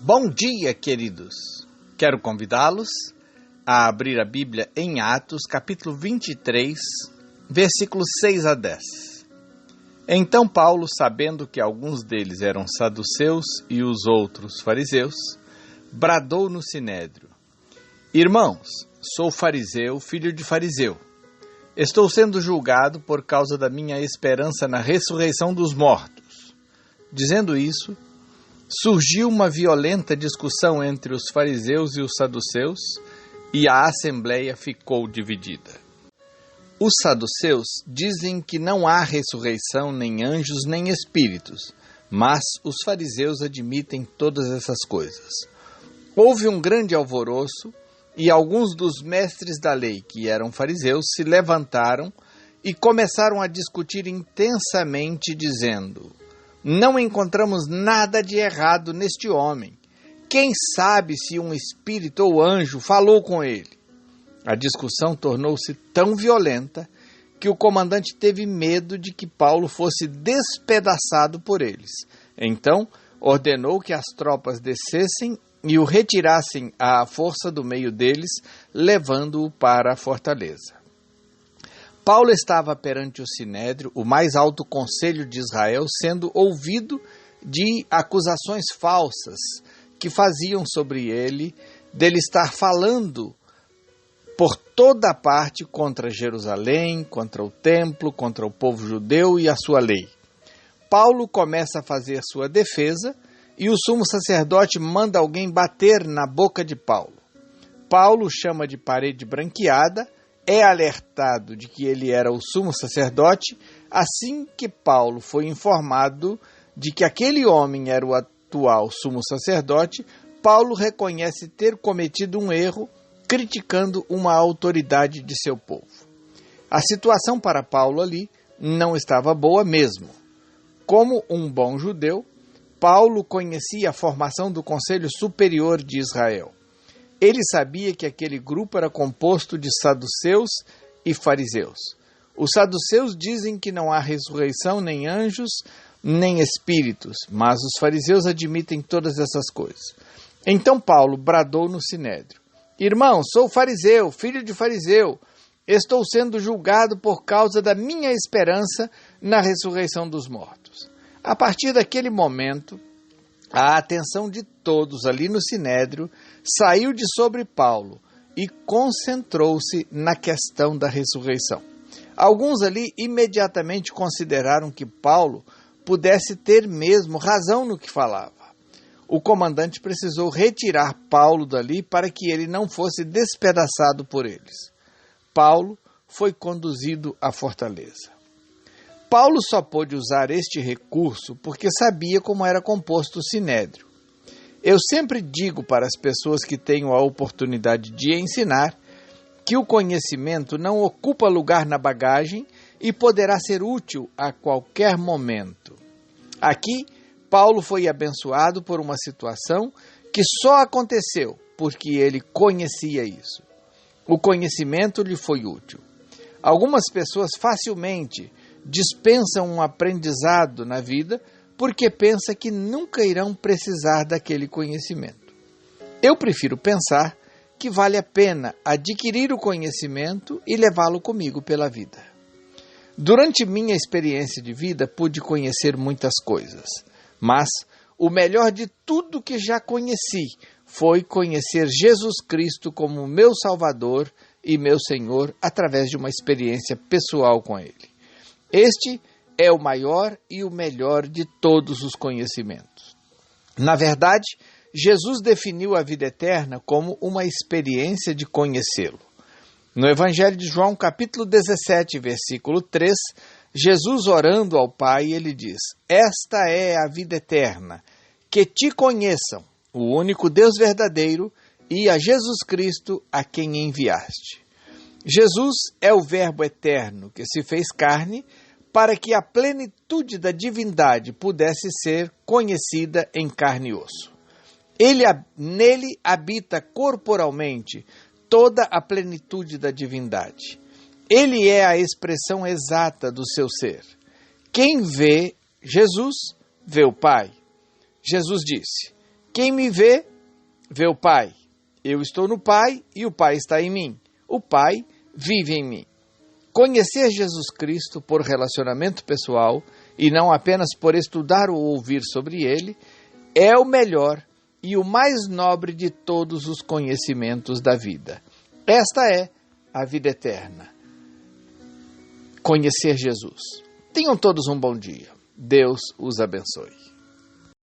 Bom dia, queridos! Quero convidá-los a abrir a Bíblia em Atos, capítulo 23, versículos 6 a 10. Então Paulo, sabendo que alguns deles eram saduceus e os outros fariseus, bradou no sinédrio: Irmãos, sou fariseu, filho de fariseu. Estou sendo julgado por causa da minha esperança na ressurreição dos mortos. Dizendo isso, surgiu uma violenta discussão entre os fariseus e os saduceus, e a assembleia ficou dividida. Os saduceus dizem que não há ressurreição, nem anjos, nem espíritos, mas os fariseus admitem todas essas coisas. Houve um grande alvoroço, e alguns dos mestres da lei, que eram fariseus, se levantaram e começaram a discutir intensamente, dizendo: Não encontramos nada de errado neste homem. Quem sabe se um espírito ou anjo falou com ele? A discussão tornou-se tão violenta que o comandante teve medo de que Paulo fosse despedaçado por eles. Então, ordenou que as tropas descessem e o retirassem à força do meio deles, levando-o para a fortaleza. Paulo estava perante o sinédrio, o mais alto conselho de Israel, sendo ouvido de acusações falsas que faziam sobre ele, dele estar falando por toda parte contra Jerusalém, contra o templo, contra o povo judeu e a sua lei. Paulo começa a fazer sua defesa e o sumo sacerdote manda alguém bater na boca de Paulo. Paulo chama de parede branqueada, é alertado de que ele era o sumo sacerdote. Assim que Paulo foi informado de que aquele homem era o atual sumo sacerdote, Paulo reconhece ter cometido um erro, criticando uma autoridade de seu povo. A situação para Paulo ali não estava boa mesmo. Como um bom judeu, Paulo conhecia a formação do Conselho Superior de Israel. Ele sabia que aquele grupo era composto de saduceus e fariseus. Os saduceus dizem que não há ressurreição, nem anjos, nem espíritos, mas os fariseus admitem todas essas coisas. Então Paulo bradou no sinédrio: Irmão, sou fariseu, filho de fariseu. Estou sendo julgado por causa da minha esperança na ressurreição dos mortos. A partir daquele momento, a atenção de todos ali no sinédrio saiu de sobre Paulo e concentrou-se na questão da ressurreição. Alguns ali imediatamente consideraram que Paulo pudesse ter mesmo razão no que falava. O comandante precisou retirar Paulo dali para que ele não fosse despedaçado por eles. Paulo foi conduzido à fortaleza. Paulo só pôde usar este recurso porque sabia como era composto o sinédrio. Eu sempre digo para as pessoas que tenho a oportunidade de ensinar que o conhecimento não ocupa lugar na bagagem e poderá ser útil a qualquer momento. Aqui, Paulo foi abençoado por uma situação que só aconteceu porque ele conhecia isso. O conhecimento lhe foi útil. Algumas pessoas facilmente dispensam um aprendizado na vida porque pensam que nunca irão precisar daquele conhecimento. Eu prefiro pensar que vale a pena adquirir o conhecimento e levá-lo comigo pela vida. Durante minha experiência de vida, pude conhecer muitas coisas, mas o melhor de tudo que já conheci foi conhecer Jesus Cristo como meu Salvador e meu Senhor através de uma experiência pessoal com Ele. Este é o maior e o melhor de todos os conhecimentos. Na verdade, Jesus definiu a vida eterna como uma experiência de conhecê-lo. No Evangelho de João, capítulo 17, versículo 3, Jesus orando ao Pai, ele diz: Esta é a vida eterna, que te conheçam, o único Deus verdadeiro, e a Jesus Cristo, a quem enviaste. Jesus é o Verbo eterno que se fez carne para que a plenitude da divindade pudesse ser conhecida em carne e osso. Nele habita corporalmente toda a plenitude da divindade. Ele é a expressão exata do seu ser. Quem vê Jesus, vê o Pai. Jesus disse: Quem me vê, vê o Pai. Eu estou no Pai e o Pai está em mim. O Pai vive em mim. Conhecer Jesus Cristo por relacionamento pessoal e não apenas por estudar ou ouvir sobre Ele é o melhor e o mais nobre de todos os conhecimentos da vida. Esta é a vida eterna. Conhecer Jesus. Tenham todos um bom dia. Deus os abençoe.